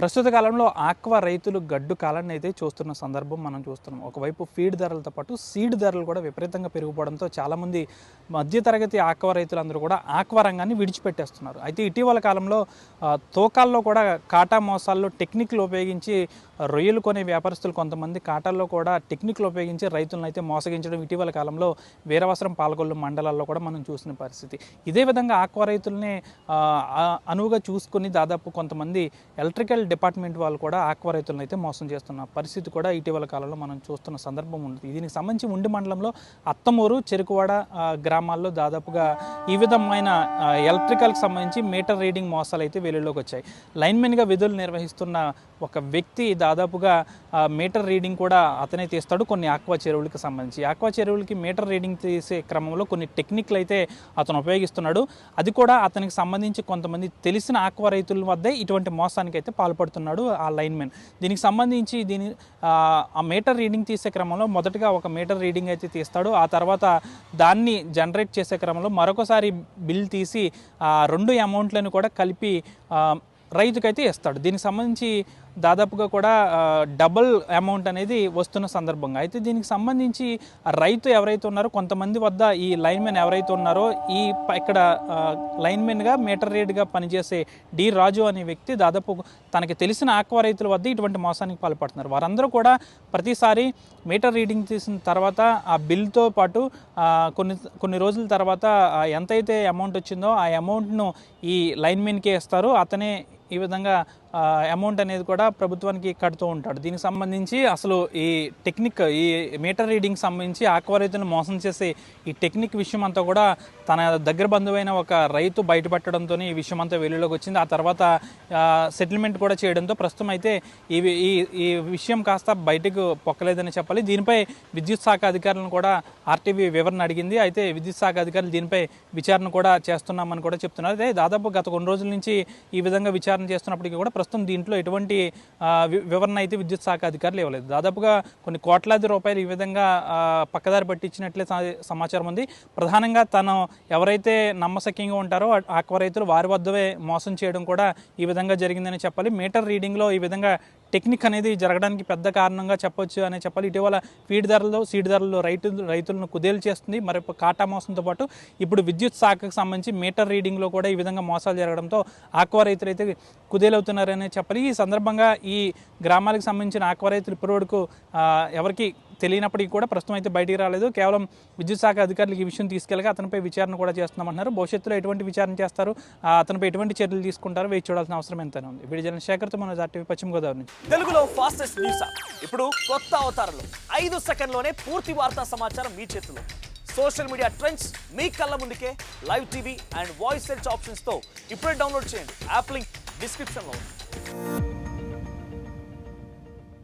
ప్రస్తుత కాలంలో ఆక్వా రైతులు గడ్డు కాలాన్ని అయితే చూస్తున్న సందర్భం మనం చూస్తున్నాం. ఒకవైపు ఫీడ్ ధరలతో పాటు సీడ్ ధరలు కూడా విపరీతంగా పెరిగిపోవడంతో చాలామంది మధ్యతరగతి ఆక్వా రైతులందరూ కూడా ఆక్వా రంగాన్ని విడిచిపెట్టేస్తున్నారు. అయితే ఇటీవల కాలంలో తూకాల్లో కూడా కాటా మోసాల్లో టెక్నిక్లు ఉపయోగించి రొయ్యలు కొనే వ్యాపారస్తులు కొంతమంది కాటాల్లో కూడా టెక్నిక్లు ఉపయోగించి రైతులను అయితే మోసగించడం ఇటీవల కాలంలో వీరవసరం, పాలకొల్లు మండలాల్లో కూడా మనం చూసిన పరిస్థితి. ఇదే విధంగా ఆక్వా రైతుల్ని అనువుగా చూసుకుని దాదాపు కొంతమంది ఎలక్ట్రికల్ డిపార్ట్మెంట్ వాళ్ళు కూడా ఆక్వా రైతులను అయితే మోసం చేస్తున్న పరిస్థితి కూడా ఇటీవల కాలంలో మనం చూస్తున్న సందర్భం ఉంది. దీనికి సంబంధించి ఉండి మండలంలో అత్తమూరు, చెరుకువాడ గ్రామాల్లో దాదాపుగా ఈ విధమైన ఎలక్ట్రికల్కి సంబంధించి మీటర్ రీడింగ్ మోసాలు అయితే వెలుగులోకి వచ్చాయి. లైన్మెన్గా విధులు నిర్వహిస్తున్న ఒక వ్యక్తి దాదాపుగా మీటర్ రీడింగ్ కూడా అతనే తీస్తాడు కొన్ని ఆక్వా చెరువులకు సంబంధించి. ఆక్వా చెరువులకి మీటర్ రీడింగ్ తీసే క్రమంలో కొన్ని టెక్నిక్లు అయితే అతను ఉపయోగిస్తున్నాడు. అది కూడా అతనికి సంబంధించి కొంతమంది తెలిసిన ఆక్వా రైతుల వద్దే ఇటువంటి మోసానికి అయితే పాల్పడుతున్నాడు ఆ లైన్మెన్. దీనికి సంబంధించి ఆ మీటర్ రీడింగ్ తీసే క్రమంలో మొదటగా ఒక మీటర్ రీడింగ్ అయితే తీస్తాడు. ఆ తర్వాత దాన్ని జనరేట్ చేసే క్రమంలో మరొకసారి బిల్ తీసి ఆ రెండు అమౌంట్లను కూడా కలిపి రైతుకైతే ఇస్తాడు. దీనికి సంబంధించి దాదాపుగా కూడా డబుల్ అమౌంట్ అనేది వస్తున్న సందర్భంగా అయితే దీనికి సంబంధించి రైతు ఎవరైతే ఉన్నారో కొంతమంది వద్ద ఈ లైన్మెన్ ఎవరైతే ఉన్నారో ఇక్కడ లైన్మెన్గా మీటర్ రీడ్గా పనిచేసే డి రాజు అనే వ్యక్తి దాదాపు తనకి తెలిసిన ఆక్వా రైతుల వద్ద ఇటువంటి మోసానికి పాల్పడుతున్నారు. వారందరూ కూడా ప్రతిసారి మీటర్ రీడింగ్ తీసిన తర్వాత ఆ బిల్తో పాటు కొన్ని రోజుల తర్వాత ఎంతైతే అమౌంట్ వచ్చిందో ఆ అమౌంట్ను ఈ లైన్మెన్కే ఇస్తారు. అతనే ఈ విధంగా అమౌంట్ అనేది కూడా ప్రభుత్వానికి కడుతూ ఉంటాడు. దీనికి సంబంధించి అసలు ఈ టెక్నిక్, ఈ మీటర్ రీడింగ్ సంబంధించి ఆక్వా రైతులను మోసం చేసే ఈ టెక్నిక్ విషయం అంతా కూడా తన దగ్గర బంధువైన ఒక రైతు బయటపట్టడంతో ఈ విషయం అంతా వెలుగులోకి వచ్చింది. ఆ తర్వాత సెటిల్మెంట్ కూడా చేయడంతో ప్రస్తుతం అయితే ఈ విషయం కాస్త బయటకు పొక్కలేదని చెప్పాలి. దీనిపై విద్యుత్ శాఖ అధికారులను కూడా ఆర్టీవీ వివరణ అడిగింది. అయితే విద్యుత్ శాఖ అధికారులు దీనిపై విచారణ కూడా చేస్తున్నామని కూడా చెప్తున్నారు. అదే దాదాపు గత కొన్ని రోజుల నుంచి ఈ విధంగా విచారణ చేస్తున్నప్పటికీ కూడా ప్రస్తుతం దీంట్లో ఎటువంటి వివరణ అయితే విద్యుత్ శాఖ అధికారులు ఇవ్వలేదు. దాదాపుగా కొన్ని కోట్లాది రూపాయలు ఈ విధంగా పక్కదారి పట్టించినట్లే సమాచారం ఉంది. ప్రధానంగా తను ఎవరైతే నమ్మశక్యంగా ఉంటారో ఆక్వా రైతులు వారి వద్దవే మోసం చేయడం కూడా ఈ విధంగా జరిగిందని చెప్పాలి. మీటర్ రీడింగ్లో ఈ విధంగా టెక్నిక్ అనేది జరగడానికి పెద్ద కారణంగా చెప్పొచ్చు అనే చెప్పాలి. ఇటీవల ఫీడ్ ధరలు, సీడ్ ధరలు రైతులను కుదేలు చేస్తుంది. మరి కాటా మోసంతో పాటు ఇప్పుడు విద్యుత్ శాఖకు సంబంధించి మీటర్ రీడింగ్లో కూడా ఈ విధంగా మోసాలు జరగడంతో ఆక్వా రైతులు అయితే కుదేలవుతున్నారనే చెప్పాలి. ఈ సందర్భంగా ఈ గ్రామాలకు సంబంధించిన ఆక్వా రైతులు ఇప్పటివరకు ఎవరికి తెలియనప్పటికీ కూడా ప్రస్తుతం అయితే బయటికి రాలేదు. కేవలం విద్యుత్ శాఖ అధికారులకు ఈ విషయం తీసుకెళ్ళగా అతనిపై విచారణ కూడా చేస్తున్నామంటున్నారు. భవిష్యత్తులో ఎటువంటి విచారణ చేస్తారు, అతనిపై ఎటువంటి చర్యలు తీసుకుంటారో వేచి చూడాల్సిన అవసరం ఎంతైనా ఉంది. వీడియో జర్నలిస్ట్ శేఖర్తో మన ఆర్టీవీ పశ్చిమ గోదావరి నుంచి. తెలుగులో ఫాస్టెస్ట్ న్యూస్ ఇప్పుడు కొత్త అవతారంలో 5 సెకండ్లోనే పూర్తి వార్తా సమాచారం మీ చేతిలో. సోషల్ మీడియా ట్రెండ్స్ మీ కళ్ళ ముందుకే live TV and voice search ఆప్షన్స్తో ఇప్పుడే డౌన్లోడ్ చేయండి. యాప్ లింక్ డిస్క్రిప్షన్లో ఉంది.